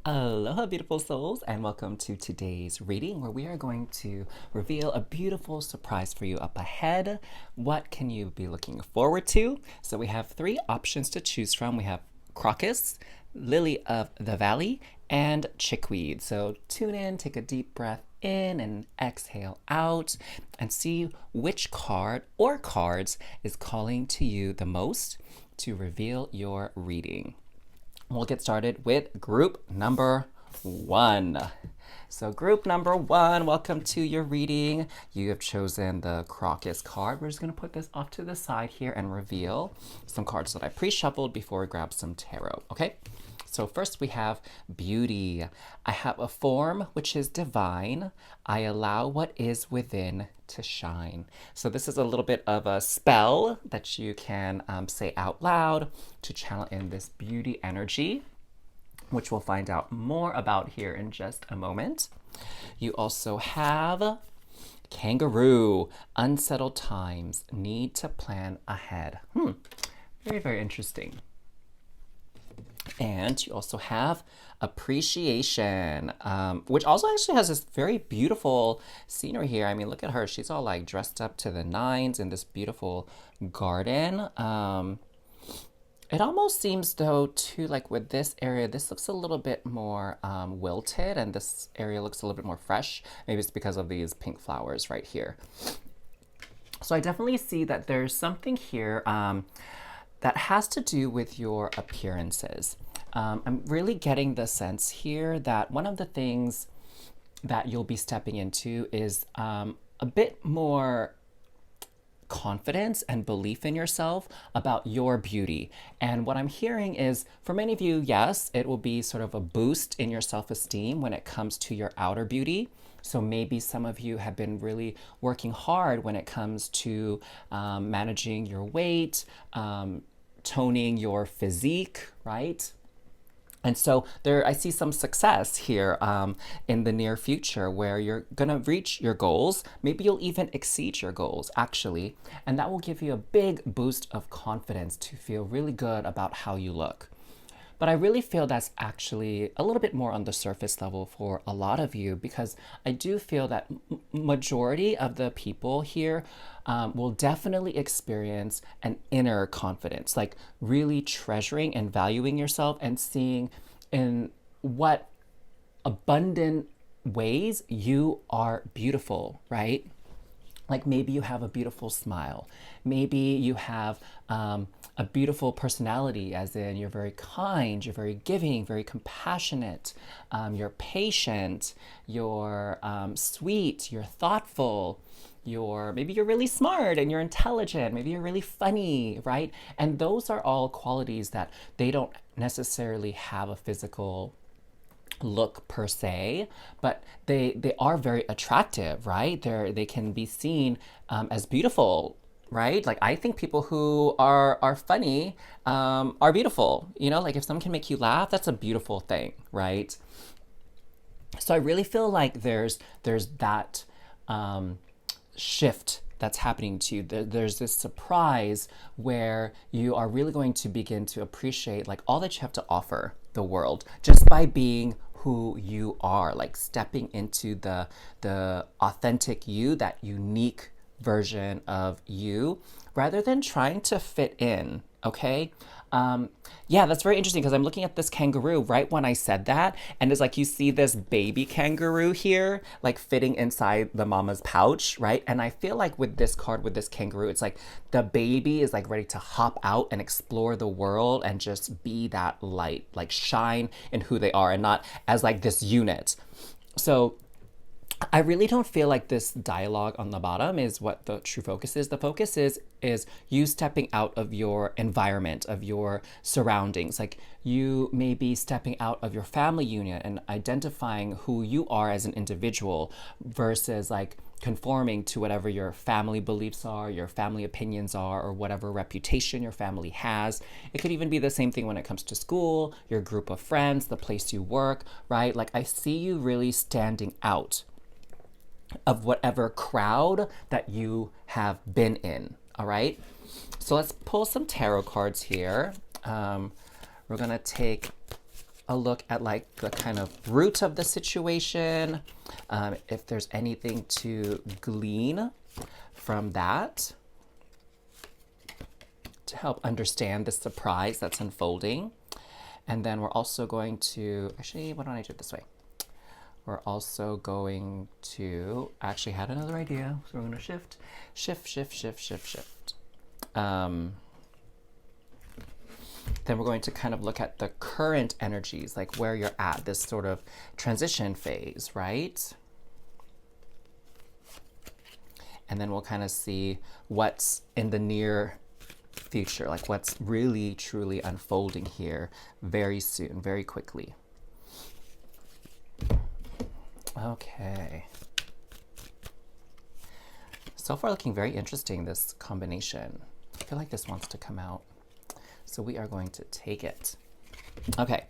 Aloha, beautiful souls, and welcome to today's reading where we are going to reveal a beautiful surprise for you up ahead. What can you be looking forward to? So, we have three options to choose from. We have crocus, lily of the valley, and chickweed. So, tune in, take a deep breath in, and exhale out, and see which card or cards is calling to you the most to reveal your reading. We'll get started with group number one. So group number one, welcome to your reading. You have chosen the crocus card. We're just going to put this off to the side here and reveal some cards that I pre-shuffled before we grab some tarot, okay? So first we have beauty. I have a form which is divine. I allow what is within to shine. So this is a little bit of a spell that you can say out loud to channel in this beauty energy, which we'll find out more about here in just a moment. You also have kangaroo. Unsettled times. Need to plan ahead. Very, very interesting. And you also have appreciation, which also actually has this very beautiful scenery here. I mean, look at her. She's all like dressed up to the nines in this beautiful garden. It almost seems though too, like with this area, this looks a little bit more wilted, and this area looks a little bit more fresh. Maybe it's because of these pink flowers right here. So I definitely see that there's something here that has to do with your appearances. I'm really getting the sense here that one of the things that you'll be stepping into is a bit more confidence and belief in yourself about your beauty. And what I'm hearing is for many of you, yes, it will be sort of a boost in your self-esteem when it comes to your outer beauty. So maybe some of you have been really working hard when it comes to managing your weight, toning your physique, right? And so I see some success here in the near future where you're gonna reach your goals. Maybe you'll even exceed your goals, actually. And that will give you a big boost of confidence to feel really good about how you look. But I really feel that's actually a little bit more on the surface level for a lot of you, because I do feel that majority of the people here will definitely experience an inner confidence, like really treasuring and valuing yourself and seeing in what abundant ways you are beautiful, right? Like maybe you have a beautiful smile. Maybe you have a beautiful personality, as in you're very kind, you're very giving, very compassionate, you're patient, you're sweet, you're thoughtful, maybe you're really smart and you're intelligent, maybe you're really funny, right? And those are all qualities that they don't necessarily have a physical look per se, but they are very attractive, right? They can be seen as beautiful, right? Like I think people who are funny are beautiful. You know, like if someone can make you laugh, that's a beautiful thing, right? So I really feel like there's that shift that's happening to you. There's this surprise where you are really going to begin to appreciate like all that you have to offer the world just by being who you are, like stepping into the authentic you, that unique version of you, rather than trying to fit in, okay? Yeah, that's very interesting because I'm looking at this kangaroo right when I said that, and it's like you see this baby kangaroo here, like fitting inside the mama's pouch, right? And I feel like with this card, with this kangaroo, it's like the baby is like ready to hop out and explore the world and just be that light, like shine in who they are and not as like this unit. So I really don't feel like this dialogue on the bottom is what the true focus is. The focus is you stepping out of your environment, of your surroundings. Like you may be stepping out of your family unit and identifying who you are as an individual versus like conforming to whatever your family beliefs are, your family opinions are, or whatever reputation your family has. It could even be the same thing when it comes to school, your group of friends, the place you work, right? Like I see you really standing out of whatever crowd that you have been in, all right? So let's pull some tarot cards here. We're gonna take a look at like the kind of root of the situation, if there's anything to glean from that to help understand the surprise that's unfolding. And then we're also going to, actually, why don't I do it this way? We're also going to, I actually had another idea, so we're going to shift. Then we're going to kind of look at the current energies, like where you're at, this sort of transition phase, right? And then we'll kind of see what's in the near future, like what's really truly unfolding here very soon, very quickly. Okay. So far looking very interesting, this combination. I feel like this wants to come out. So we are going to take it. Okay.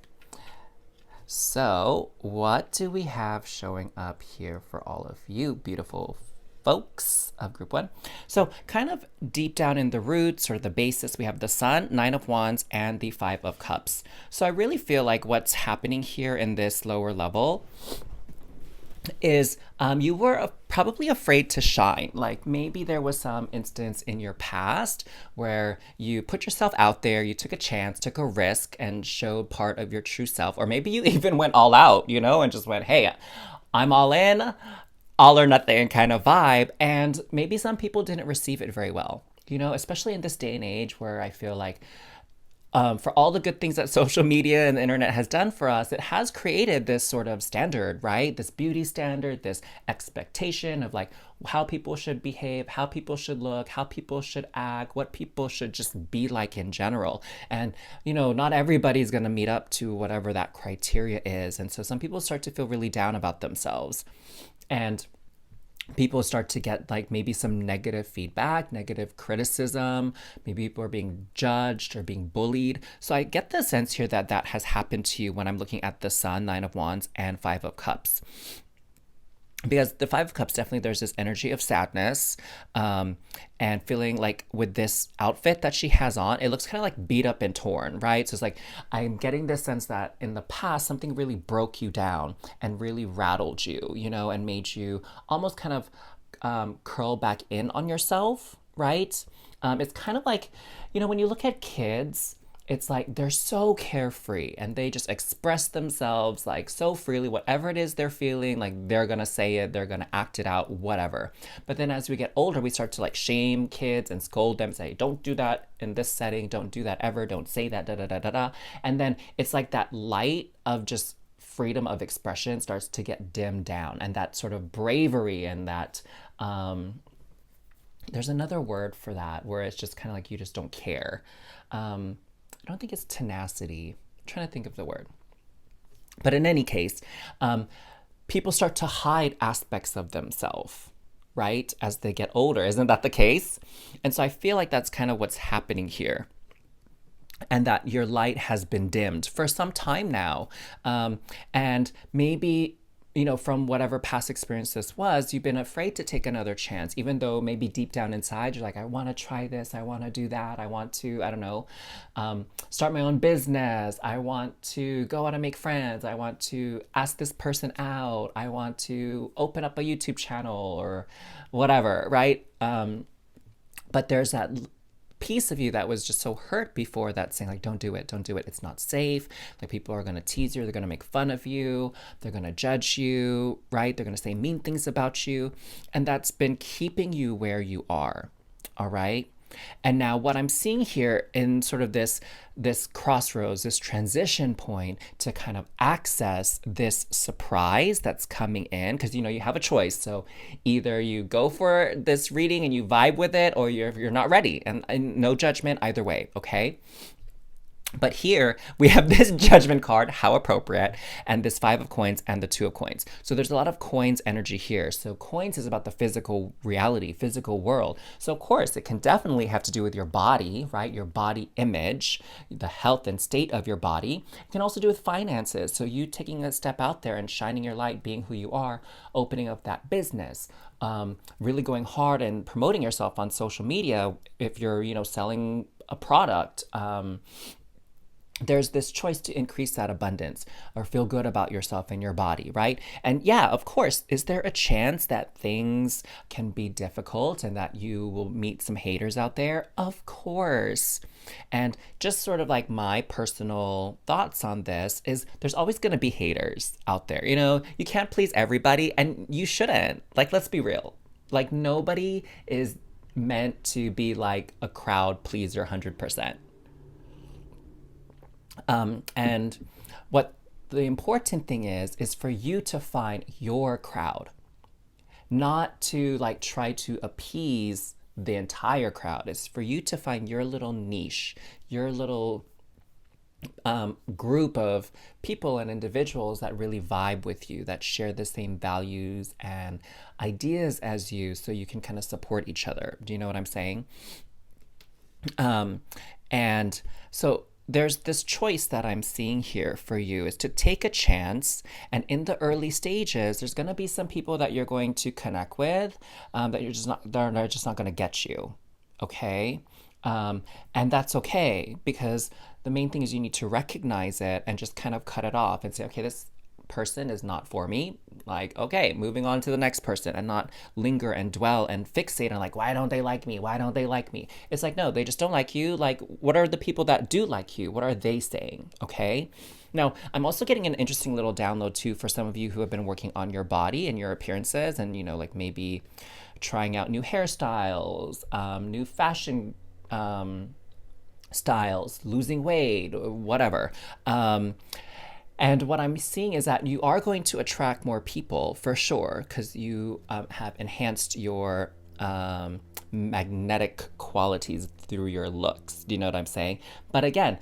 So what do we have showing up here for all of you beautiful folks of group 1? So kind of deep down in the roots or the basis, we have the Sun, 9 of Wands, and the 5 of Cups. So I really feel like what's happening here in this lower level is you were probably afraid to shine. Like maybe there was some instance in your past where you put yourself out there, you took a chance, took a risk, and showed part of your true self. Or maybe you even went all out, you know, and just went, hey, I'm all in, all or nothing kind of vibe. And maybe some people didn't receive it very well, you know, especially in this day and age where I feel like for all the good things that social media and the internet has done for us, it has created this sort of standard, right? This beauty standard, this expectation of like how people should behave, how people should look, how people should act, what people should just be like in general. And, you know, not everybody's going to meet up to whatever that criteria is. And so some people start to feel really down about themselves. And people start to get like maybe some negative feedback, negative criticism. Maybe people are being judged or being bullied. So I get the sense here that that has happened to you when I'm looking at the Sun, 9 of Wands, and 5 of Cups. Because the 5 of Cups, definitely there's this energy of sadness and feeling like with this outfit that she has on, it looks kind of like beat up and torn, right? So it's like, I'm getting this sense that in the past, something really broke you down and really rattled you, you know, and made you almost kind of curl back in on yourself, right? It's kind of like, you know, when you look at kids, it's like they're so carefree and they just express themselves like so freely, whatever it is they're feeling, like they're gonna say it, they're gonna act it out, whatever. But then as we get older, we start to like shame kids and scold them, say, don't do that in this setting, don't do that ever, don't say that, da da da da da. And then it's like that light of just freedom of expression starts to get dimmed down, and that sort of bravery and that there's another word for that where it's just kind of like you just don't care. I don't think it's tenacity. I'm trying to think of the word. But in any case, people start to hide aspects of themselves, right? As they get older. Isn't that the case? And so I feel like that's kind of what's happening here. And that your light has been dimmed for some time now. And maybe, you know, from whatever past experience this was, you've been afraid to take another chance, even though maybe deep down inside, you're like, I want to try this. I want to do that. I want to, I don't know, start my own business. I want to go out and make friends. I want to ask this person out. I want to open up a YouTube channel or whatever, right? But there's that piece of you that was just so hurt before that, saying like, don't do it, it's not safe, like people are going to tease you, they're going to make fun of you, they're going to judge you, right? They're going to say mean things about you, and that's been keeping you where you are. All right. And now what I'm seeing here in sort of this crossroads, this transition point to kind of access this surprise that's coming in, because, you know, you have a choice. So either you go for this reading and you vibe with it, or you're not ready, and no judgment either way. Okay. But here we have this judgment card, how appropriate, and this 5 of coins and the 2 of coins. So there's a lot of coins energy here. So coins is about the physical reality, physical world. So of course it can definitely have to do with your body, right? Your body image, the health and state of your body. It can also do with finances. So you taking a step out there and shining your light, being who you are, opening up that business, really going hard and promoting yourself on social media if you're, you know, selling a product, there's this choice to increase that abundance or feel good about yourself and your body, right? And yeah, of course, is there a chance that things can be difficult and that you will meet some haters out there? Of course. And just sort of like my personal thoughts on this is there's always going to be haters out there. You know, you can't please everybody and you shouldn't. Like, let's be real. Like, nobody is meant to be like a crowd pleaser 100%. And what the important thing is for you to find your crowd, not to like try to appease the entire crowd. It's for you to find your little niche, your little group of people and individuals that really vibe with you, that share the same values and ideas as you, so you can kind of support each other. Do you know what I'm saying? Um, and so there's this choice that I'm seeing here for you is to take a chance. And in the early stages, there's going to be some people that you're going to connect with that you're just not, they're just not going to get you. Okay. And that's okay because the main thing is you need to recognize it and just kind of cut it off and say, okay, this person is not for me. Like, okay, moving on to the next person and not linger and dwell and fixate on like, why don't they like me? Why don't they like me? It's like, no, they just don't like you. Like, what are the people that do like you? What are they saying? Okay. Now, I'm also getting an interesting little download too for some of you who have been working on your body and your appearances and, you know, like maybe trying out new hairstyles, new fashion styles, losing weight, whatever. And what I'm seeing is that you are going to attract more people for sure because you have enhanced your magnetic qualities through your looks. Do you know what I'm saying? But again,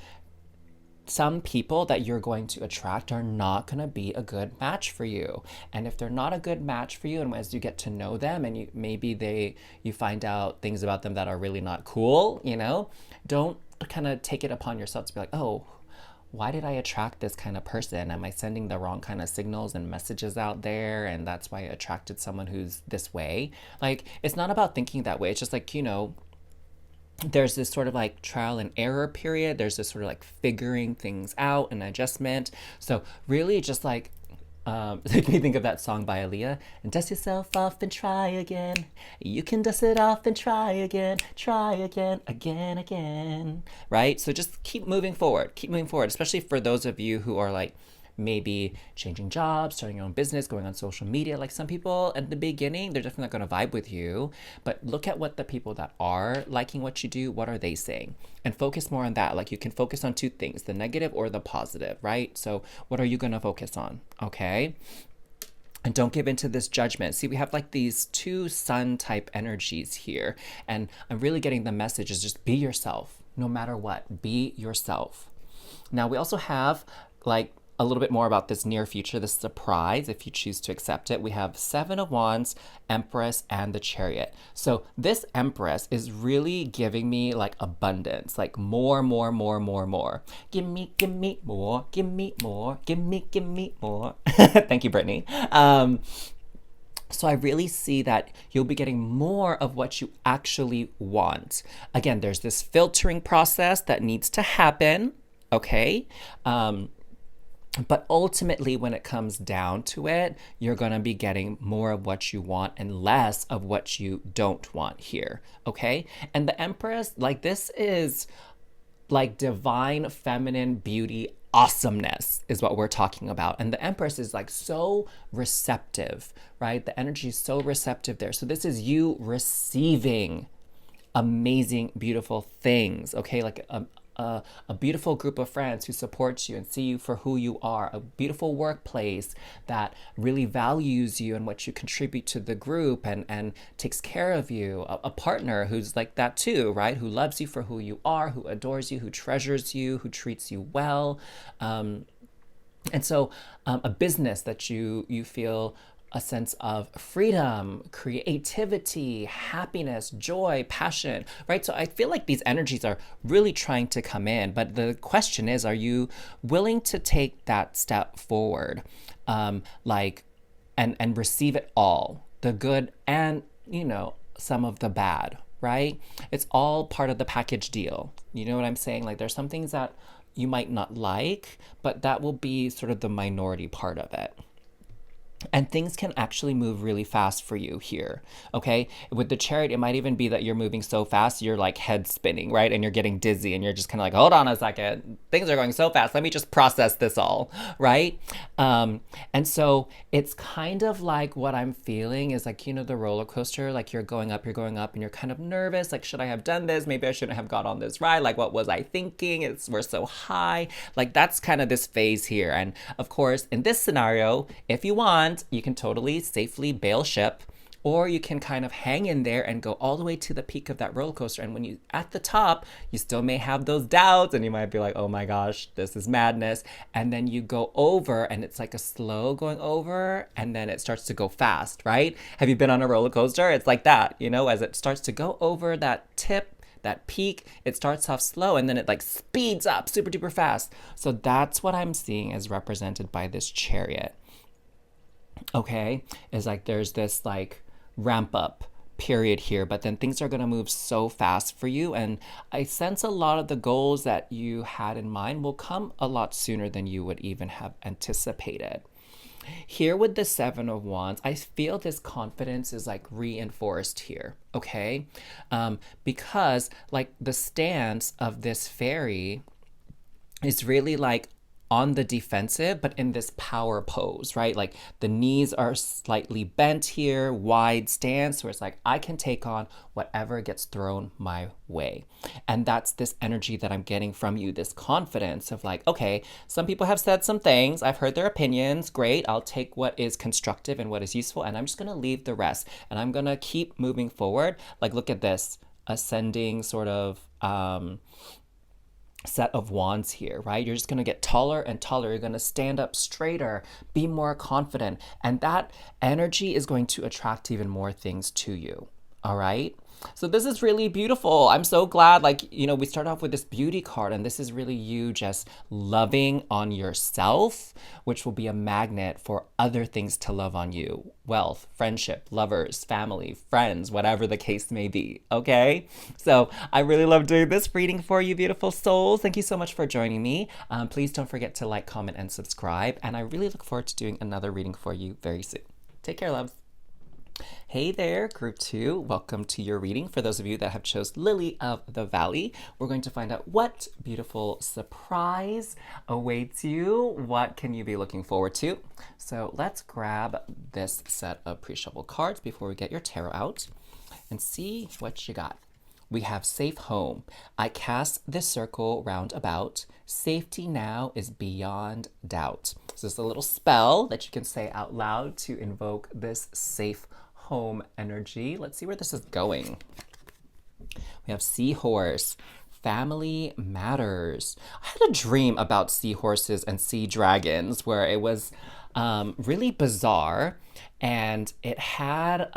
some people that you're going to attract are not going to be a good match for you. And if they're not a good match for you, and as you get to know them and you find out things about them that are really not cool, you know, don't kind of take it upon yourself to be like, oh, why did I attract this kind of person? Am I sending the wrong kind of signals and messages out there? And that's why I attracted someone who's this way. Like, it's not about thinking that way. It's just like, you know, there's this sort of like trial and error period. There's this sort of like figuring things out and adjustment. So really just like, make me think of that song by Aaliyah. And dust yourself off and try again. You can dust it off and try again, again. Right? So just keep moving forward. Keep moving forward, especially for those of you who are like maybe changing jobs, starting your own business, going on social media. Like some people at the beginning, they're definitely not going to vibe with you. But look at what the people that are liking what you do, what are they saying? And focus more on that. Like you can focus on two things, the negative or the positive, right? So what are you going to focus on? Okay. And don't give into this judgment. See, we have like these two sun type energies here. And I'm really getting the message is just be yourself, no matter what. Be yourself. Now, we also have like a little bit more about this near future, this surprise, if you choose to accept it. We have Seven of Wands, Empress, and the Chariot. So this Empress is really giving me like abundance, like more. Give me more, give me more, give me more. Thank you, Brittany. So I really see that you'll be getting more of what you actually want. Again, there's this filtering process that needs to happen, okay? But ultimately, when it comes down to it, you're going to be getting more of what you want and less of what you don't want here. Okay. And the Empress, like, this is like divine feminine beauty awesomeness is what we're talking about. And the Empress is like so receptive, right? The energy is so receptive there. So this is you receiving amazing, beautiful things, okay? Like a beautiful group of friends who support you and see you for who you are, a beautiful workplace that really values you and what you contribute to the group and takes care of you, a partner who's like that too, right? Who loves you for who you are, who adores you, who treasures you, who treats you well. And so a business that you feel a sense of freedom, creativity, happiness, joy, passion, right? So I feel like these energies are really trying to come in, but the question is, are you willing to take that step forward, like, and receive it all, the good and, you know, some of the bad, right? It's all part of the package deal. You know what I'm saying? Like there's some things that you might not like, but that will be sort of the minority part of it. And things can actually move really fast for you here, okay? With the Chariot, it might even be that you're moving so fast, you're like head spinning, right? And you're getting dizzy and you're just kind of like, hold on a second, things are going so fast, let me just process this all, right? And so it's kind of like what I'm feeling is like, you know, the roller coaster, like you're going up, and you're kind of nervous, like, should I have done this? Maybe I shouldn't have got on this ride. Like, what was I thinking? We're so high. Like, that's kind of this phase here. And of course, in this scenario, if you want, you can totally safely bail ship, or you can kind of hang in there and go all the way to the peak of that roller coaster. And when you at the top, you still may have those doubts and you might be like, oh my gosh, this is madness. And then you go over and it's like a slow going over, and then it starts to go fast, right? Have you been on a roller coaster? It's like that, you know, as it starts to go over that tip, that peak, it starts off slow and then it like speeds up super duper fast. So that's what I'm seeing as represented by this Chariot. Okay, is like there's this like ramp up period here, but then things are going to move so fast for you, and I sense a lot of the goals that you had in mind will come a lot sooner than you would even have anticipated. Here with the Seven of Wands, I feel this confidence is like reinforced here, okay? Because like the stance of this fairy is really like on the defensive, but in this power pose, right? Like the knees are slightly bent here, wide stance, where it's like, I can take on whatever gets thrown my way. And that's this energy that I'm getting from you, this confidence of like, okay, some people have said some things, I've heard their opinions, great, I'll take what is constructive and what is useful, and I'm just gonna leave the rest. And I'm gonna keep moving forward. Like, look at this, ascending sort of, set of wands here, right? You're just going to get taller and taller. You're going to stand up straighter, be more confident. And that energy is going to attract even more things to you. All right. So this is really beautiful. I'm so glad, like, you know, we start off with this beauty card, and this is really you just loving on yourself, which will be a magnet for other things to love on you. Wealth, friendship, lovers, family, friends, whatever the case may be. Okay. So I really love doing this reading for you, beautiful souls. Thank you so much for joining me. Please don't forget to like, comment, and subscribe. And I really look forward to doing another reading for you very soon. Take care, loves. Hey there, group 2. Welcome to your reading. For those of you that have chose Lily of the Valley, we're going to find out what beautiful surprise awaits you. What can you be looking forward to? So let's grab this set of pre-shuffle cards before we get your tarot out and see what you got. We have safe home. I cast this circle round about. Safety now is beyond doubt. So it's a little spell that you can say out loud to invoke this safe home energy. Let's see where this is going. We have seahorse. Family matters. I had a dream about seahorses and sea dragons where it was really bizarre, and it had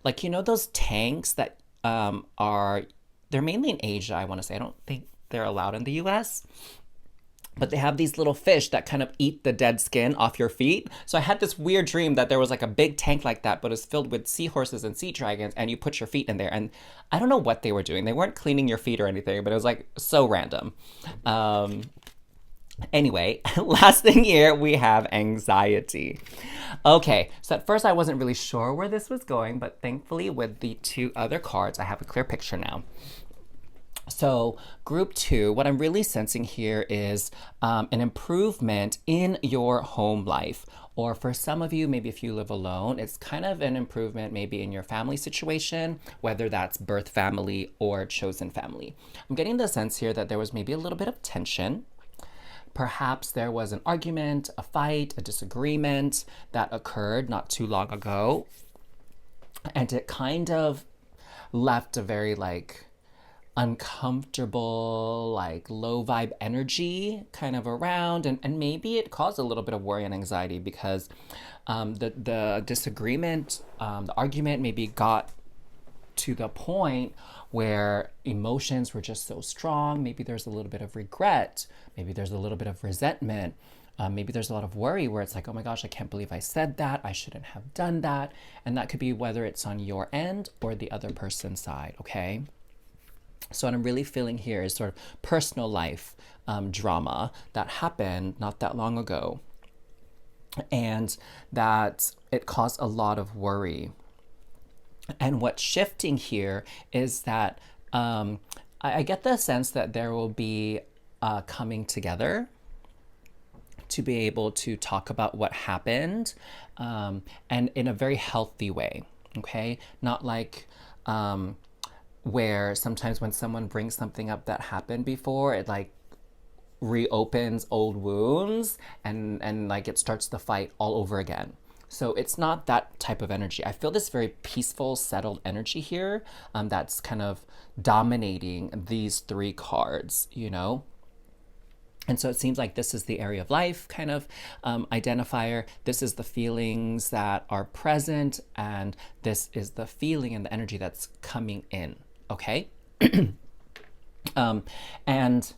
like, you know, those tanks that they're mainly in Asia, I want to say. I don't think they're allowed in the US. But they have these little fish that kind of eat the dead skin off your feet. So I had this weird dream that there was like a big tank like that, but it's filled with seahorses and sea dragons, and you put your feet in there. And I don't know what they were doing. They weren't cleaning your feet or anything, but it was like so random. Anyway, last thing here, we have anxiety. Okay, so at first I wasn't really sure where this was going, but thankfully with the 2 other cards, I have a clear picture now. So group 2, what I'm really sensing here is an improvement in your home life. Or for some of you, maybe if you live alone, it's kind of an improvement maybe in your family situation, whether that's birth family or chosen family. I'm getting the sense here that there was maybe a little bit of tension. Perhaps there was an argument, a fight, a disagreement that occurred not too long ago. And it kind of left a very like uncomfortable, like low vibe energy kind of around, and maybe it caused a little bit of worry and anxiety because the disagreement, the argument maybe got to the point where emotions were just so strong. Maybe there's a little bit of regret, maybe there's a little bit of resentment, maybe there's a lot of worry where it's like, oh my gosh, I can't believe I said that, I shouldn't have done that. And that could be whether it's on your end or the other person's side, okay? So what I'm really feeling here is sort of personal life drama that happened not that long ago, and that it caused a lot of worry. And what's shifting here is that I get the sense that there will be coming together to be able to talk about what happened, and in a very healthy way, okay? Not like where sometimes when someone brings something up that happened before, it like reopens old wounds, and like it starts the fight all over again. So it's not that type of energy. I feel this very peaceful, settled energy here, that's kind of dominating these three cards, you know? And so it seems like this is the area of life kind of identifier. This is the feelings that are present, and this is the feeling and the energy that's coming in, okay? And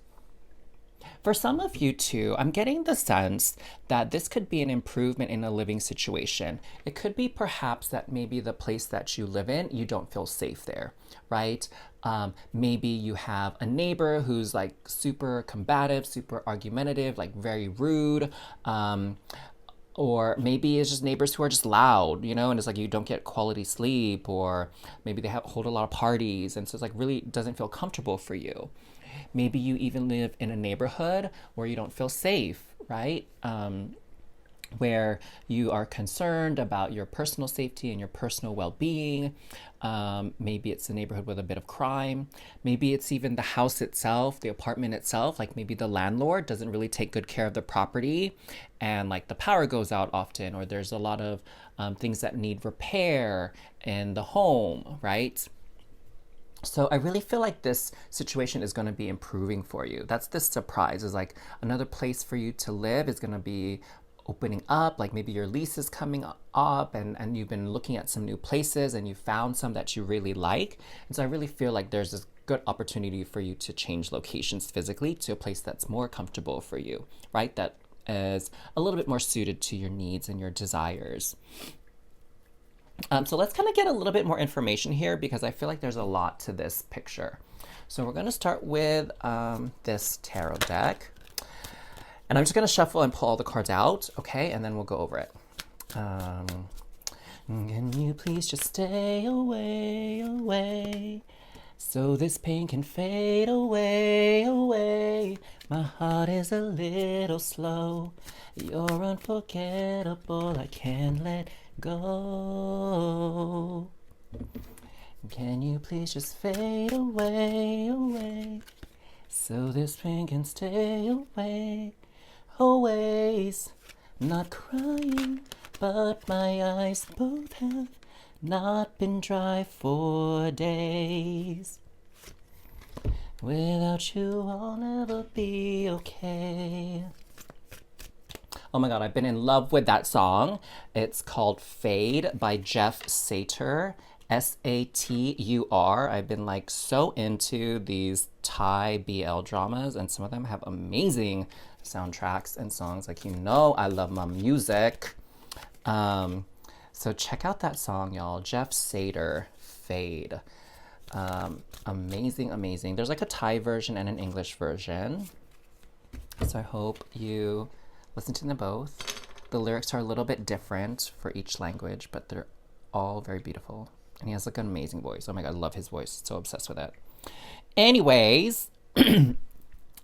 for some of you too, I'm getting the sense that this could be an improvement in a living situation. It could be perhaps that maybe the place that you live in, you don't feel safe there, right? Maybe you have a neighbor who's like super combative, super argumentative, like very rude. Or maybe it's just neighbors who are just loud, you know, and it's like you don't get quality sleep, or maybe they hold a lot of parties, and so it's like really doesn't feel comfortable for you. Maybe you even live in a neighborhood where you don't feel safe, right? Where you are concerned about your personal safety and your personal well-being. Maybe it's a neighborhood with a bit of crime. Maybe it's even the house itself, the apartment itself. Like maybe the landlord doesn't really take good care of the property, and like the power goes out often, or there's a lot of things that need repair in the home, right? So I really feel like this situation is going to be improving for you. That's the surprise, is like another place for you to live is going to be opening up. Like maybe your lease is coming up, and you've been looking at some new places and you found some that you really like. And so I really feel like there's this good opportunity for you to change locations physically to a place that's more comfortable for you, right? That is a little bit more suited to your needs and your desires. So let's kind of get a little bit more information here, because I feel like there's a lot to this picture. So we're going to start with this tarot deck. And I'm just going to shuffle and pull all the cards out, okay? And then we'll go over it. Can you please just stay away, away, so this pain can fade away, away. My heart is a little slow. You're unforgettable. I can't let go. Can you please just fade away, away, so this pain can stay away, always. Not crying, but my eyes both have not been dry for days. Without you, I'll never be okay. Oh my God, I've been in love with that song. It's called Fade by Jeff Satur, Satur. I've been like so into these Thai BL dramas, and some of them have amazing soundtracks and songs. Like, you know, I love my music. So check out that song, y'all. Jeff Satur, Fade. Amazing, amazing. There's like a Thai version and an English version. So I hope you listen to them both. The lyrics are a little bit different for each language, but they're all very beautiful. And he has like an amazing voice. Oh my God, I love his voice. So obsessed with it. Anyways,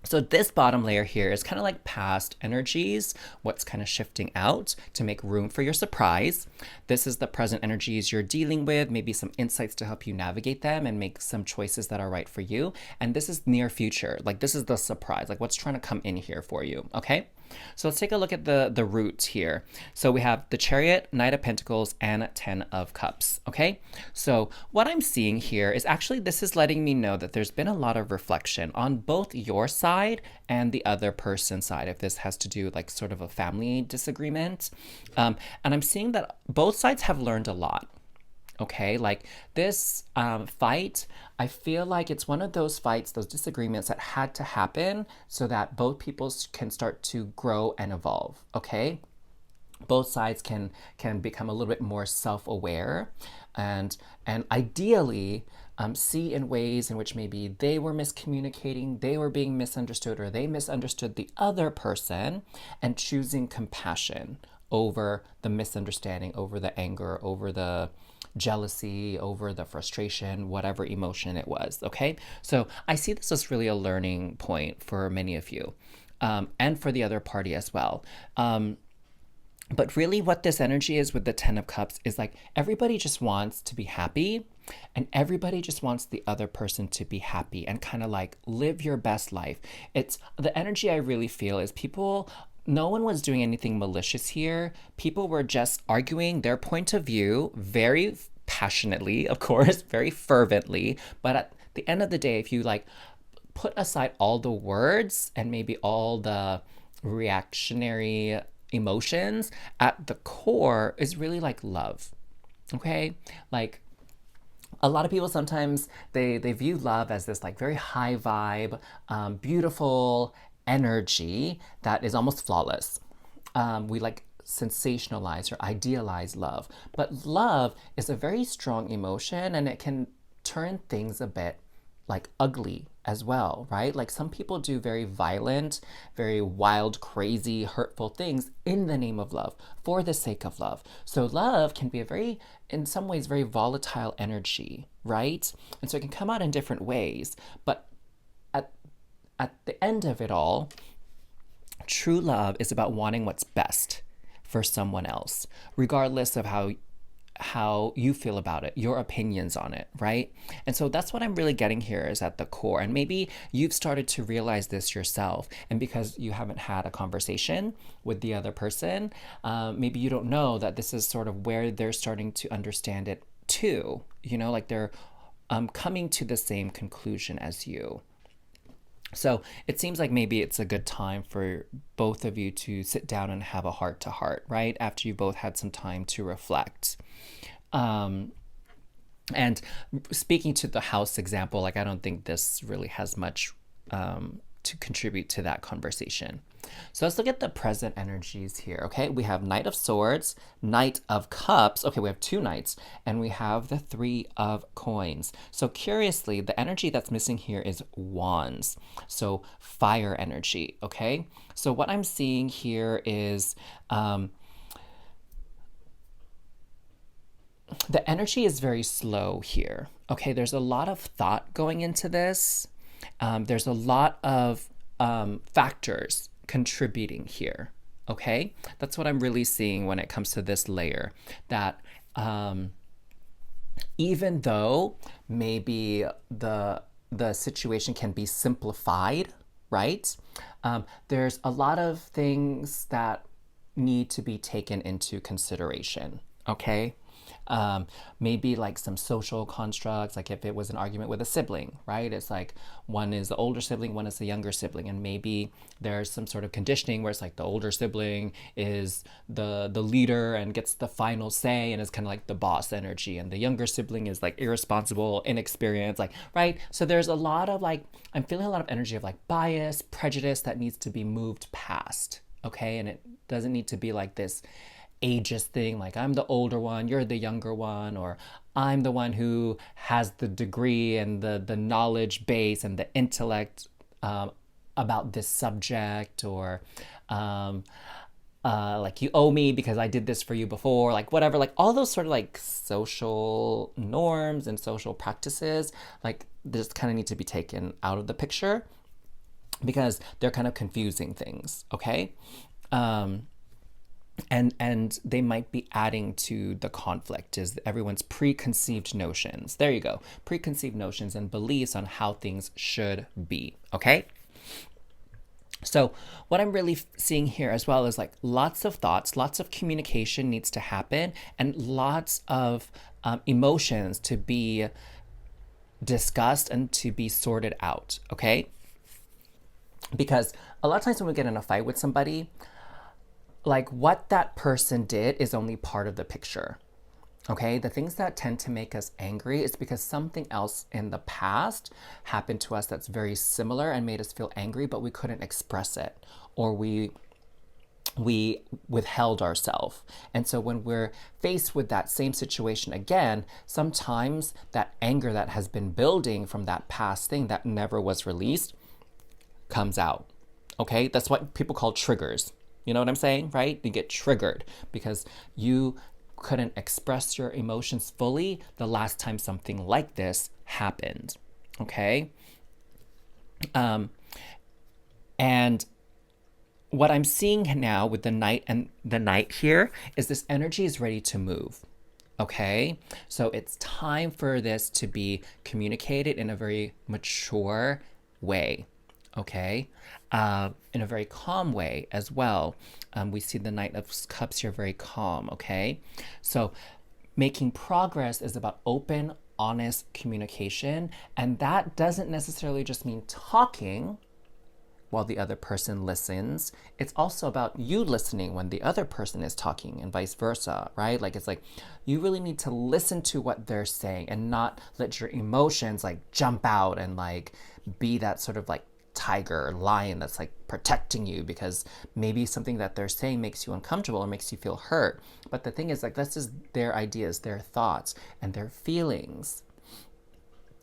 so this bottom layer here is kind of like past energies, what's kind of shifting out to make room for your surprise. This is the present energies you're dealing with, maybe some insights to help you navigate them and make some choices that are right for you. And this is near future, like this is the surprise, like what's trying to come in here for you, okay? So let's take a look at the roots here. So we have the Chariot, Knight of Pentacles, and 10 of Cups, okay? So what I'm seeing here is actually this is letting me know that there's been a lot of reflection on both your side and the other person's side, if this has to do with like sort of a family disagreement. And I'm seeing that both sides have learned a lot. Okay, like this fight, I feel like it's one of those fights, those disagreements that had to happen so that both people can start to grow and evolve, okay? both sides can become a little bit more self-aware, and ideally see in ways in which maybe they were miscommunicating, they were being misunderstood, or they misunderstood the other person, and choosing compassion over the misunderstanding, over the anger, over the jealousy, over the frustration, whatever emotion it was. Okay, so I see this as really a learning point for many of you, and for the other party as well. But really, what this energy is with the Ten of Cups is like everybody just wants to be happy, and everybody just wants the other person to be happy and kind of like live your best life. It's the energy I really feel is people, no one was doing anything malicious here. People were just arguing their point of view very passionately, of course, very fervently. But at the end of the day, if you like put aside all the words and maybe all the reactionary emotions, at the core is really like love. Okay, like a lot of people sometimes they view love as this like very high vibe, beautiful energy that is almost flawless. We like sensationalize or idealize love, but love is a very strong emotion, and it can turn things a bit like ugly as well, right? Like some people do very violent, very wild, crazy, hurtful things in the name of love, for the sake of love. So love can be a very, in some ways, very volatile energy, right? And so it can come out in different ways. But at, at the end of it all, true love is about wanting what's best for someone else, regardless of how you feel about it, your opinions on it, right? And so that's what I'm really getting here is at the core. And maybe you've started to realize this yourself. And because you haven't had a conversation with the other person, maybe you don't know that this is sort of where they're starting to understand it too. You know, like they're coming to the same conclusion as you. So it seems like maybe it's a good time for both of you to sit down and have a heart to heart, right? After you both had some time to reflect. And speaking to the house example, like I don't think this really has much to contribute to that conversation. So let's look at the present energies here, okay? We have Knight of Swords, Knight of Cups. Okay, we have two knights, and we have the Three of Coins. So curiously, the energy that's missing here is Wands. So fire energy, okay? So what I'm seeing here is the energy is very slow here. Okay, there's a lot of thought going into this. There's a lot of factors contributing here. Okay, that's what I'm really seeing when it comes to this layer. That even though maybe the situation can be simplified, right? There's a lot of things that need to be taken into consideration. Okay. Maybe like some social constructs, like if it was an argument with a sibling, right? It's like one is the older sibling, one is the younger sibling, and maybe there's some sort of conditioning where it's like the older sibling is the leader and gets the final say and is kind of like the boss energy, and the younger sibling is like irresponsible, inexperienced, like, right? So there's a lot of like, I'm feeling a lot of energy of like bias, prejudice that needs to be moved past, okay? And it doesn't need to be like this ageist thing, like I'm the older one, you're the younger one, or I'm the one who has the degree and the knowledge base and the intellect about this subject, or like you owe me because I did this for you before, like whatever, like all those sort of like social norms and social practices, like this kind of need to be taken out of the picture because they're kind of confusing things, okay? And they might be adding to the conflict is everyone's preconceived notions. There you go. Preconceived notions and beliefs on how things should be. Okay. So what I'm really seeing here as well is like lots of thoughts, lots of communication needs to happen, and lots of emotions to be discussed and to be sorted out. Okay. Because a lot of times when we get in a fight with somebody, like what that person did is only part of the picture. Okay, the things that tend to make us angry is because something else in the past happened to us that's very similar and made us feel angry, but we couldn't express it, or we we withheld ourselves. And so when we're faced with that same situation again, sometimes that anger that has been building from that past thing that never was released comes out. Okay? That's what people call triggers. You know what I'm saying, right? You get triggered because you couldn't express your emotions fully the last time something like this happened. Okay? And what I'm seeing now with the Knight and the Knight here is this energy is ready to move. Okay? So it's time for this to be communicated in a very mature way. Okay? In a very calm way as well. We see the Knight of Cups here very calm. Okay? So making progress is about open, honest communication. And that doesn't necessarily just mean talking while the other person listens. It's also about you listening when the other person is talking and vice versa, right? Like it's like you really need to listen to what they're saying and not let your emotions like jump out and like be that sort of like tiger or lion that's like protecting you because maybe something that they're saying makes you uncomfortable or makes you feel hurt. But the thing is like this is their ideas, their thoughts, and their feelings.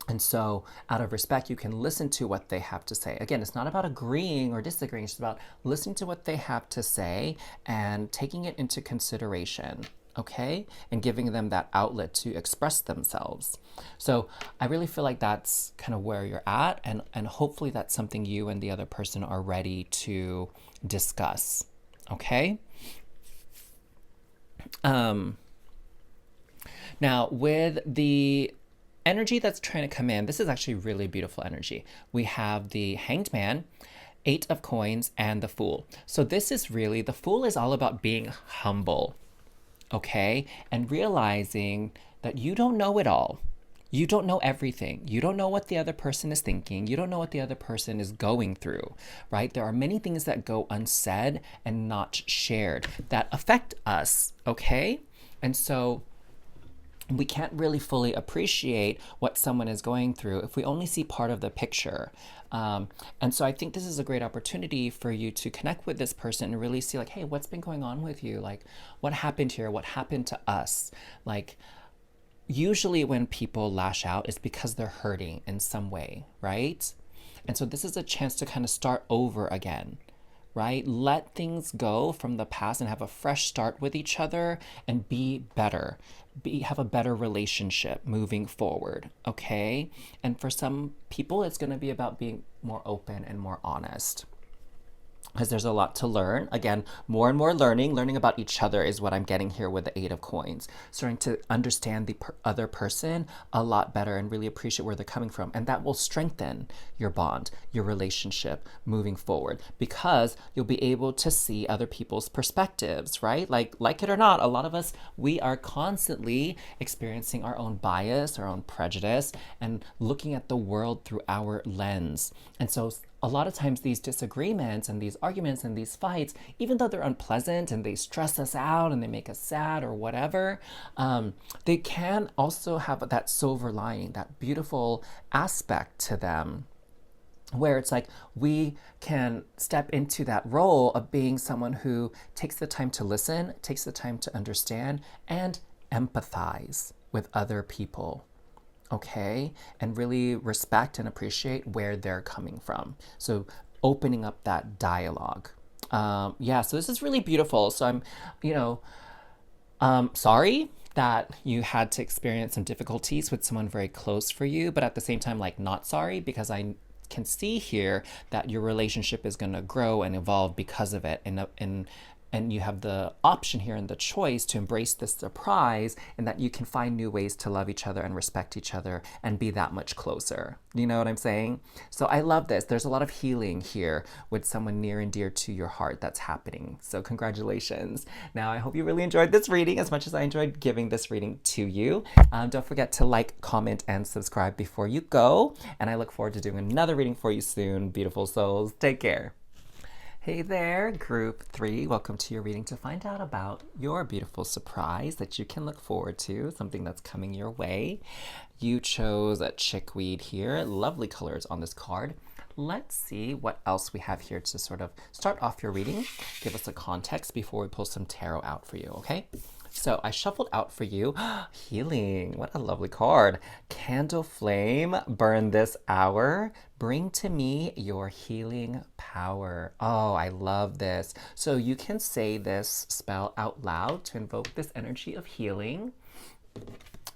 And so, out of respect, you can listen to what they have to say. Again, it's not about agreeing or disagreeing. It's about listening to what they have to say and taking it into consideration, okay? And giving them that outlet to express themselves. So, I really feel like that's kind of where you're at. And hopefully, that's something you and the other person are ready to discuss, okay? Now, with the energy that's trying to come in, this is actually really beautiful energy. We have the Hanged Man, 8 of Coins, and the Fool. So this is really, the Fool is all about being humble, okay? And realizing that you don't know it all. You don't know everything. You don't know what the other person is thinking. You don't know what the other person is going through, right? There are many things that go unsaid and not shared that affect us, okay? And so we can't really fully appreciate what someone is going through if we only see part of the picture. And so I think this is a great opportunity for you to connect with this person and really see like, hey, what's been going on with you? Like, what happened here? What happened to us? Like, usually when people lash out, it's because they're hurting in some way, right? And so this is a chance to kind of start over again, right? Let things go from the past and have a fresh start with each other and be better. Have a better relationship moving forward, okay? And for some people, it's going to be about being more open and more honest, because there's a lot to learn. Again, more and more learning about each other is what I'm getting here with the 8 of Coins. Starting to understand the other person a lot better and really appreciate where they're coming from. And that will strengthen your bond, your relationship moving forward, because you'll be able to see other people's perspectives, right? Like it or not, a lot of us, we are constantly experiencing our own bias, our own prejudice, and looking at the world through our lens. And so a lot of times these disagreements and these arguments and these fights, even though they're unpleasant and they stress us out and they make us sad or whatever, they can also have that silver lining, that beautiful aspect to them, where it's like we can step into that role of being someone who takes the time to listen, takes the time to understand, and empathize with other people. Okay, and really respect and appreciate where they're coming from. So opening up that dialogue. Yeah, so this is really beautiful. So I'm, sorry that you had to experience some difficulties with someone very close for you, but at the same time, like not sorry, because I can see here that your relationship is going to grow and evolve because of it. And you have the option here and the choice to embrace this surprise, and that you can find new ways to love each other and respect each other and be that much closer. You know what I'm saying? So I love this. There's a lot of healing here with someone near and dear to your heart that's happening. So congratulations. Now, I hope you really enjoyed this reading as much as I enjoyed giving this reading to you. Don't forget to like, comment, and subscribe before you go. And I look forward to doing another reading for you soon. Beautiful souls, take care. Hey there, group 3. Welcome to your reading to find out about your beautiful surprise that you can look forward to, something that's coming your way. You chose a chickweed here. Lovely colors on this card. let's see what else we have here to sort of start off your reading. Give us a context before we pull some tarot out for you, okay? So I shuffled out for you Healing. What a lovely card. Candle flame, burn this hour. Bring to me your healing power. Oh, I love this. So you can say this spell out loud to invoke this energy of healing.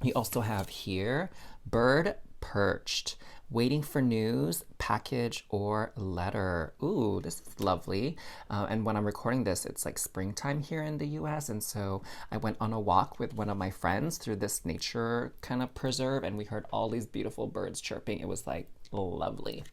You also have here, bird perched, waiting for news, package, or letter. Ooh, this is lovely. And when I'm recording this, it's like springtime here in the US. And so I went on a walk with one of my friends through this nature kind of preserve, and we heard all these beautiful birds chirping. It was like lovely.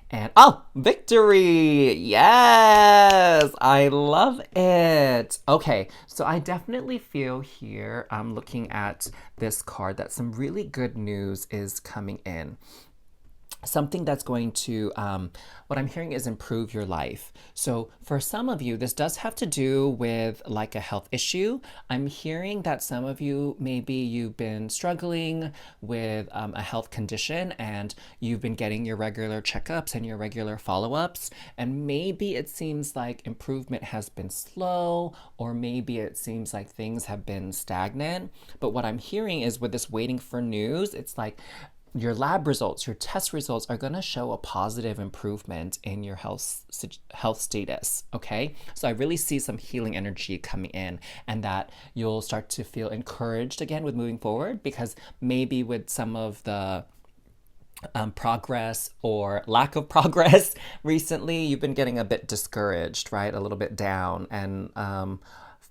And oh, victory! Yes, I love it. Okay, so I definitely feel here, I'm looking at this card, that some really good news is coming in. Something that's going to, what I'm hearing is improve your life. So for some of you, this does have to do with like a health issue. I'm hearing that some of you, maybe you've been struggling with a health condition and you've been getting your regular checkups and your regular follow-ups. And maybe it seems like improvement has been slow, or maybe it seems like things have been stagnant. But what I'm hearing is with this waiting for news, it's like, your lab results, your test results are going to show a positive improvement in your health status, okay? So I really see some healing energy coming in, and that you'll start to feel encouraged again with moving forward, because maybe with some of the progress or lack of progress recently, you've been getting a bit discouraged, right? A little bit down, and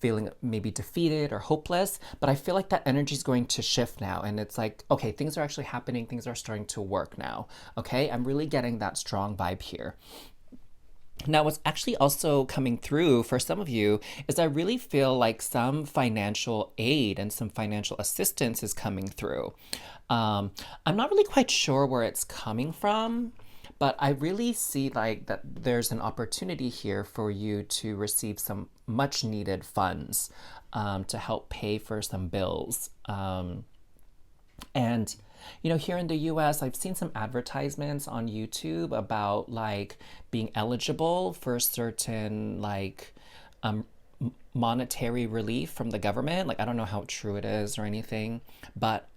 feeling maybe defeated or hopeless. But I feel like that energy is going to shift now, and it's like, okay, things are actually happening, things are starting to work now. Okay, I'm really getting that strong vibe here. Now, what's actually also coming through for some of you is I really feel like some financial aid and some financial assistance is coming through. I'm not really quite sure where it's coming from, but I really see like that there's an opportunity here for you to receive some much needed funds to help pay for some bills. And you know, here in the US, I've seen some advertisements on YouTube about like being eligible for certain like monetary relief from the government. Like, I don't know how true it is or anything, but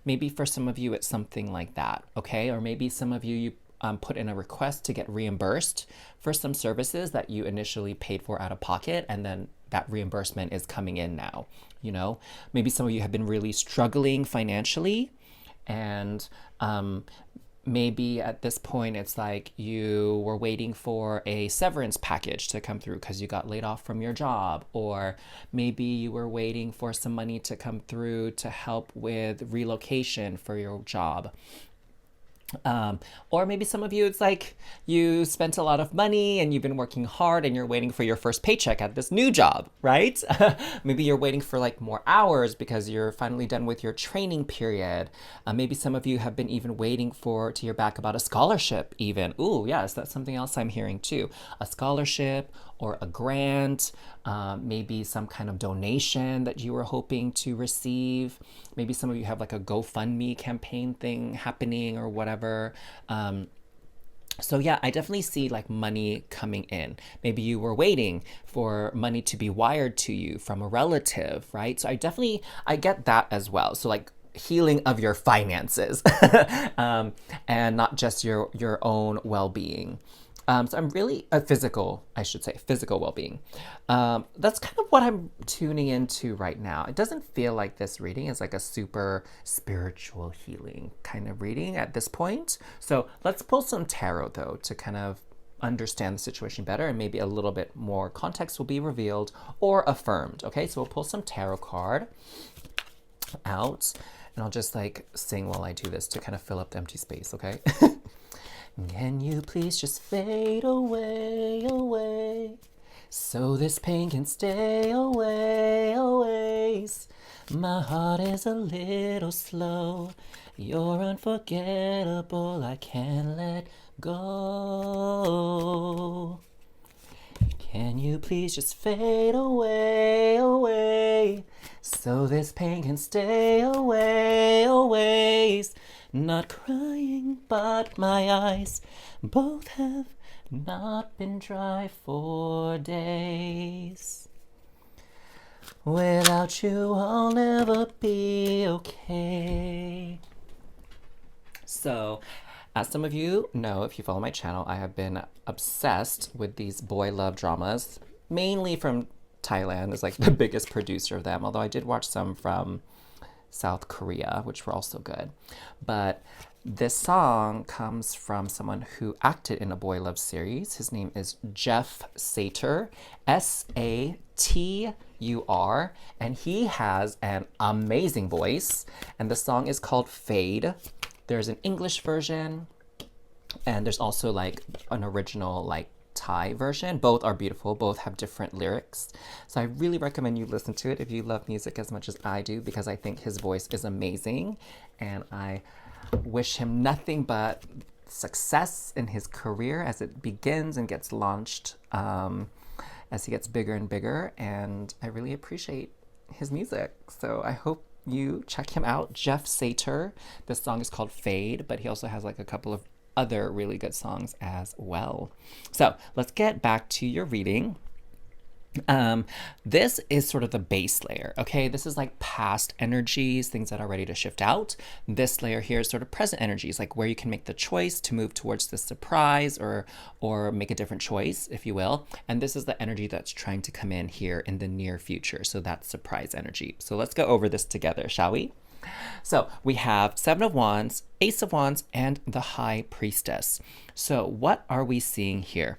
maybe for some of you, it's something like that, okay? Or maybe some of you put in a request to get reimbursed for some services that you initially paid for out of pocket, and then that reimbursement is coming in now, you know? Maybe some of you have been really struggling financially, and maybe at this point it's like you were waiting for a severance package to come through because you got laid off from your job, or maybe you were waiting for some money to come through to help with relocation for your job. Or maybe some of you, it's like you spent a lot of money and you've been working hard and you're waiting for your first paycheck at this new job, right? Maybe you're waiting for like more hours because you're finally done with your training period. Maybe some of you have been even waiting to hear back about a scholarship even. Ooh, yes, that's something else I'm hearing too. A scholarship or a grant, maybe some kind of donation that you were hoping to receive. Maybe some of you have like a GoFundMe campaign thing happening or whatever. So yeah, I definitely see like money coming in. Maybe you were waiting for money to be wired to you from a relative, right? So I get that as well. So like healing of your finances and not just your own well-being. So I'm really physical well-being. That's kind of what I'm tuning into right now. It doesn't feel like this reading is like a super spiritual healing kind of reading at this point. So let's pull some tarot though to kind of understand the situation better, and maybe a little bit more context will be revealed or affirmed. Okay, so we'll pull some tarot card out, and I'll just like sing while I do this to kind of fill up the empty space, okay? Can you please just fade away, away, so this pain can stay away, always. My heart is a little slow. You're unforgettable. I can't let go. Can you please just fade away, away, so this pain can stay away, always. not crying, but my eyes both have not been dry for days. Without you, I'll never be okay. So, as some of you know, if you follow my channel, I have been obsessed with these boy love dramas, mainly from Thailand, is like the biggest producer of them, although I did watch some from South Korea, which were also good. But this song comes from someone who acted in a boy love series. His name is Jeff Satur, Satur, and he has an amazing voice. And the song is called Fade. There's an English version, and there's also like an original like Thai version. Both are beautiful. Both have different lyrics. So I really recommend you listen to it if you love music as much as I do, because I think his voice is amazing, and I wish him nothing but success in his career as it begins and gets launched, as he gets bigger and bigger. And I really appreciate his music. So I hope you check him out, Jeff Satur. This song is called Fade, but he also has like a couple of other really good songs as well. So let's get back to your reading. This is sort of the base layer, okay? This is like past energies, things that are ready to shift out. This layer here is sort of present energies, like where you can make the choice to move towards the surprise or make a different choice, if you will. And this is the energy that's trying to come in here in the near future. So that's surprise energy. So let's go over this together, shall we? So we have Seven of Wands, Ace of Wands, and the High Priestess. So what are we seeing here?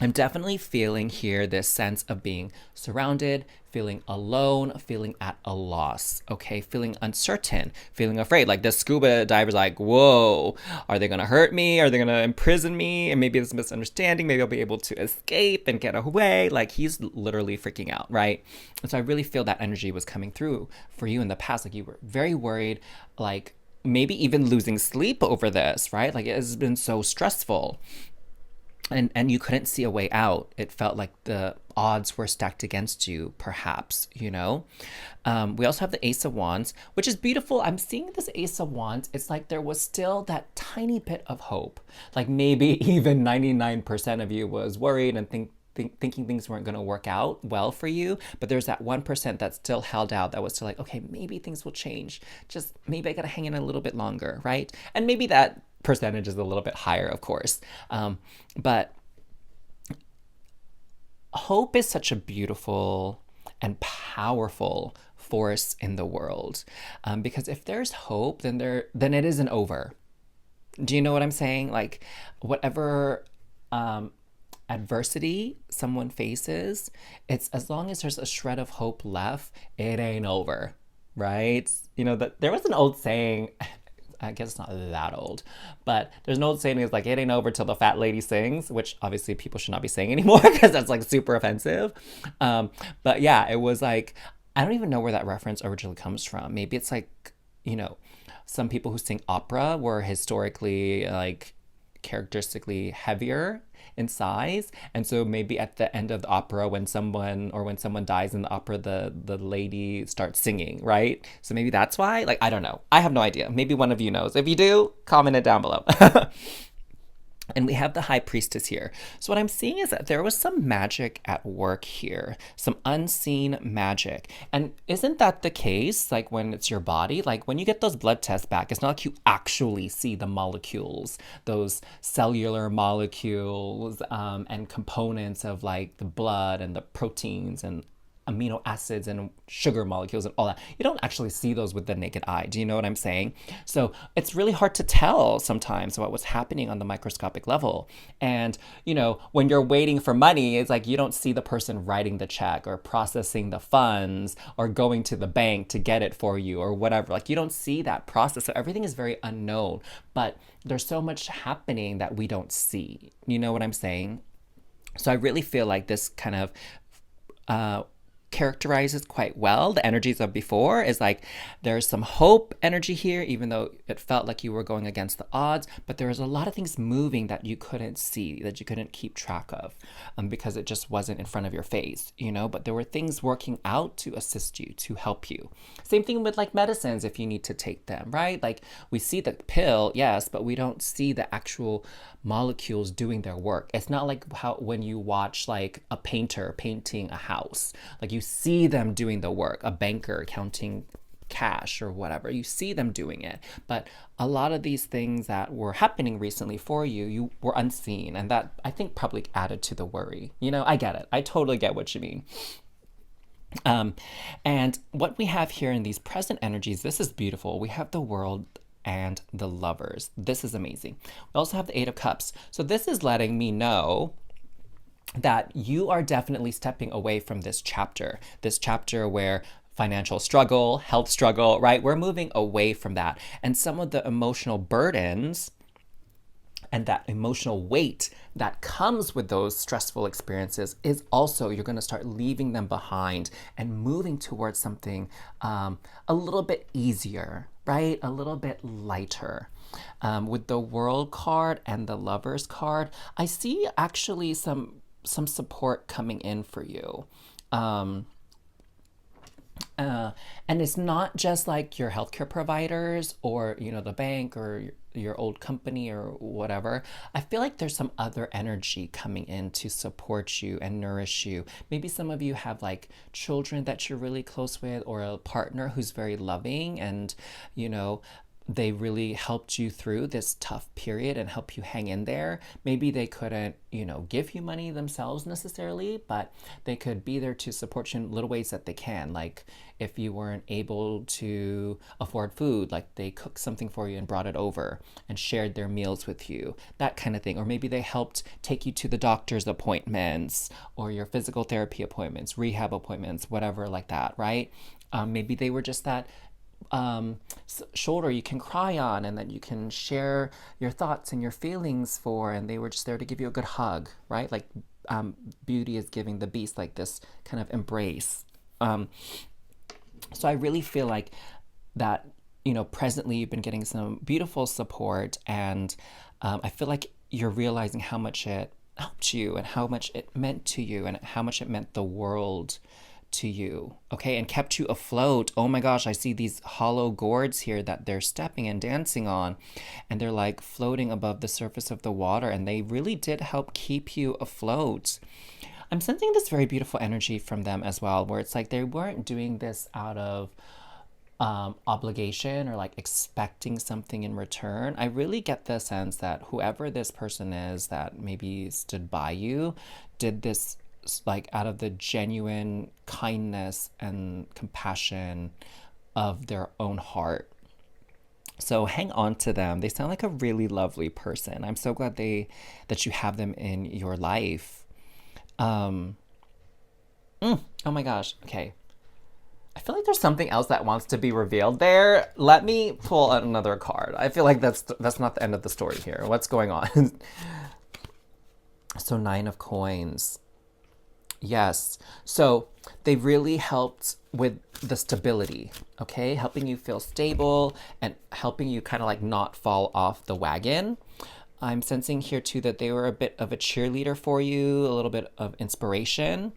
I'm definitely feeling here this sense of being surrounded, feeling alone, feeling at a loss, okay? Feeling uncertain, feeling afraid. Like the scuba diver's like, whoa, are they gonna hurt me? Are they gonna imprison me? And maybe it's a misunderstanding. Maybe I'll be able to escape and get away. Like he's literally freaking out, right? And so I really feel that energy was coming through for you in the past. Like you were very worried, like maybe even losing sleep over this, right? Like it has been so stressful. And you couldn't see a way out. It felt like the odds were stacked against you, perhaps, you know? We also have the Ace of Wands, which is beautiful. I'm seeing this Ace of Wands. It's like there was still that tiny bit of hope. Like maybe even 99% of you was worried and thinking things weren't going to work out well for you. But there's that 1% that still held out, that was still like, okay, maybe things will change. Just maybe I got to hang in a little bit longer, right? And maybe that percentage is a little bit higher, of course. But hope is such a beautiful and powerful force in the world, because if there's hope, then it isn't over. Do you know what I'm saying? Like whatever adversity someone faces, it's as long as there's a shred of hope left, it ain't over, right? You know that there was an old saying. I guess it's not that old, but there's an old saying is like, it ain't over till the fat lady sings, which obviously people should not be saying anymore because that's like super offensive. But yeah, it was like, I don't even know where that reference originally comes from. Maybe it's like, you know, some people who sing opera were historically like characteristically heavier in size, and so maybe at the end of the opera when someone dies in the opera, the lady starts singing, right? So maybe that's why. Like I don't know, I have no idea. Maybe one of you knows. If you do, comment it down below. And we have the High Priestess here. So what I'm seeing is that there was some magic at work here, some unseen magic. And isn't that the case? Like when it's your body, like when you get those blood tests back, it's not like you actually see the molecules, those cellular molecules, and components of like the blood and the proteins and amino acids and sugar molecules and all that. You don't actually see those with the naked eye. Do you know what I'm saying? So it's really hard to tell sometimes about what's happening on the microscopic level. And, you know, when you're waiting for money, it's like you don't see the person writing the check or processing the funds or going to the bank to get it for you or whatever. Like you don't see that process. So everything is very unknown, but there's so much happening that we don't see. You know what I'm saying? So I really feel like this kind of characterizes quite well the energies of before. Is like there's some hope energy here, even though it felt like you were going against the odds, but there was a lot of things moving that you couldn't see, that you couldn't keep track of, because it just wasn't in front of your face, you know, but there were things working out to assist you, to help you. Same thing with like medicines, if you need to take them, right? Like we see the pill, yes, but we don't see the actual molecules doing their work. It's not like how when you watch like a painter painting a house, like you see them doing the work, a banker counting cash or whatever, you see them doing it. But a lot of these things that were happening recently for you, you were unseen, and that I think probably added to the worry. You know, I get it. I totally get what you mean. And what we have here in these present energies, this is beautiful. We have the World and the Lovers. This is amazing. We also have the Eight of Cups. So this is letting me know that you are definitely stepping away from this chapter where financial struggle, health struggle, right? We're moving away from that. And some of the emotional burdens and that emotional weight that comes with those stressful experiences is also, you're going to start leaving them behind and moving towards something a little bit easier, right? A little bit lighter. With the World card and the Lovers card, I see actually some support coming in for you. And it's not just like your healthcare providers or, you know, the bank or your old company or whatever. I feel like there's some other energy coming in to support you and nourish you. Maybe some of you have like children that you're really close with, or a partner who's very loving, and, you know, they really helped you through this tough period and help you hang in there. Maybe they couldn't, you know, give you money themselves necessarily, but they could be there to support you in little ways that they can. Like if you weren't able to afford food, like they cooked something for you and brought it over and shared their meals with you, that kind of thing. Or maybe they helped take you to the doctor's appointments or your physical therapy appointments, rehab appointments, whatever like that, right? Maybe they were just that shoulder you can cry on and that you can share your thoughts and your feelings for, and they were just there to give you a good hug, right? Like Beauty is giving the Beast like this kind of embrace. So I really feel like that, you know, presently you've been getting some beautiful support, and I feel like you're realizing how much it helped you and how much it meant to you and how much it meant the world to you, okay, and kept you afloat. Oh my gosh, I see these hollow gourds here that they're stepping and dancing on, and they're like floating above the surface of the water, and they really did help keep you afloat. I'm sensing this very beautiful energy from them as well, where it's like they weren't doing this out of obligation or like expecting something in return. I really get the sense that whoever this person is that maybe stood by you did this like out of the genuine kindness and compassion of their own heart. So hang on to them. They sound like a really lovely person. I'm so glad that you have them in your life. Oh my gosh. Okay. I feel like there's something else that wants to be revealed there. Let me pull another card. I feel like that's not the end of the story here. What's going on? So 9 of Coins. Yes. So they really helped with the stability, okay? Helping you feel stable and helping you kind of like not fall off the wagon. I'm sensing here too that they were a bit of a cheerleader for you, a little bit of inspiration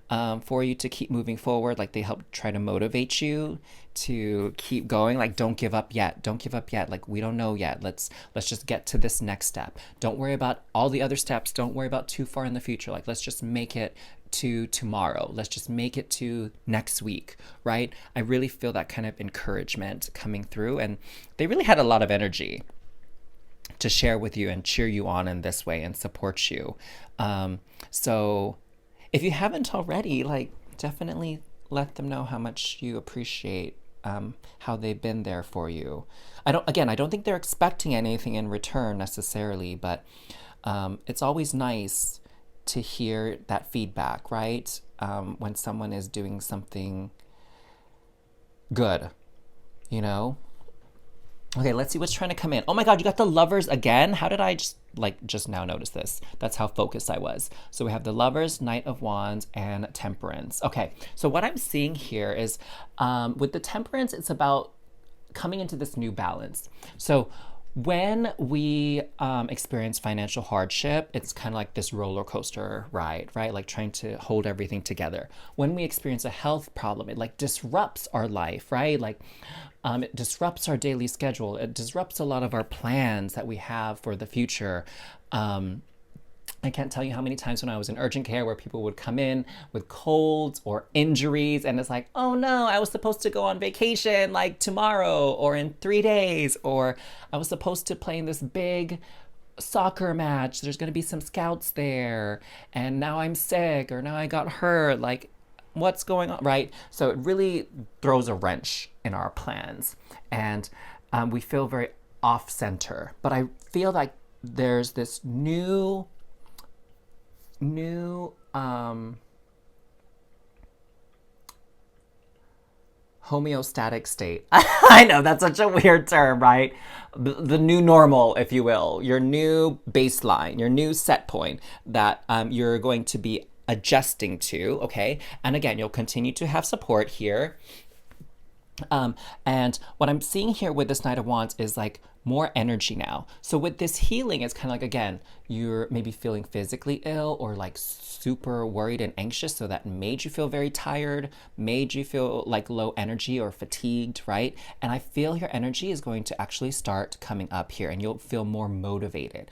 for you to keep moving forward. Like they helped try to motivate you to keep going. Like, don't give up yet. Don't give up yet. Like, we don't know yet. Let's just get to this next step. Don't worry about all the other steps. Don't worry about too far in the future. Like, let's just make it to tomorrow. Let's just make it to next week, right? I really feel that kind of encouragement coming through, and they really had a lot of energy to share with you and cheer you on in this way and support you. So if you haven't already, like, definitely let them know how much you appreciate how they've been there for you. I don't think they're expecting anything in return necessarily, but it's always nice to hear that feedback, right? When someone is doing something good, you know? Okay, let's see what's trying to come in. Oh my God, you got the Lovers again? How did I just now notice this? That's how focused I was. So we have the Lovers, Knight of Wands, and Temperance. Okay, so what I'm seeing here is with the Temperance, it's about coming into this new balance. So when we experience financial hardship, it's kind of like this roller coaster ride, right? Like trying to hold everything together. When we experience a health problem, it like disrupts our life, right? Like it disrupts our daily schedule. It disrupts a lot of our plans that we have for the future. I can't tell you how many times when I was in urgent care where people would come in with colds or injuries, and it's like, oh no, I was supposed to go on vacation like tomorrow or in 3 days, or I was supposed to play in this big soccer match. There's going to be some scouts there, and now I'm sick, or now I got hurt. Like, what's going on, right? So it really throws a wrench in our plans, and we feel very off center. But I feel like there's this new homeostatic state. I know that's such a weird term, right? The new normal, if you will, your new baseline, your new set point that you're going to be adjusting to, okay? And again, you'll continue to have support here. And what I'm seeing here with this Knight of Wands is like more energy now. So with this healing, it's kind of like, again, you're maybe feeling physically ill or like super worried and anxious. So that made you feel very tired, made you feel like low energy or fatigued, right? And I feel your energy is going to actually start coming up here and you'll feel more motivated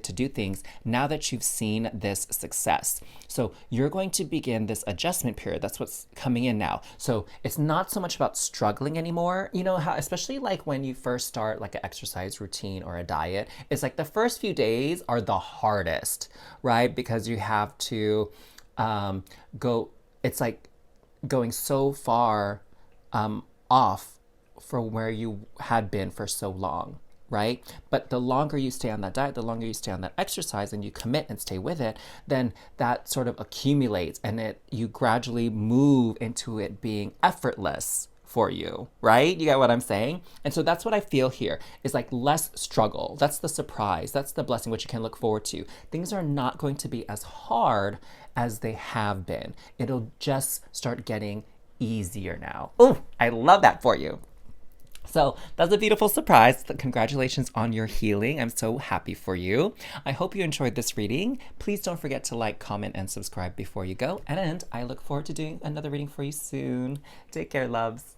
to do things now that you've seen this success. So you're going to begin this adjustment period. That's what's coming in now. So it's not so much about struggling anymore. You know how, especially like when you first start like an exercise routine or a diet, it's like the first few days are the hardest, right? Because you have to go, it's like going so far off from where you had been for so long, right? But the longer you stay on that diet, the longer you stay on that exercise and you commit and stay with it, then that sort of accumulates and you gradually move into it being effortless for you, right? You get what I'm saying? And so that's what I feel here is like less struggle. That's the surprise. That's the blessing which you can look forward to. Things are not going to be as hard as they have been. It'll just start getting easier now. Oh, I love that for you. So that's a beautiful surprise. Congratulations on your healing. I'm so happy for you. I hope you enjoyed this reading. Please don't forget to like, comment, and subscribe before you go. And I look forward to doing another reading for you soon. Take care, loves.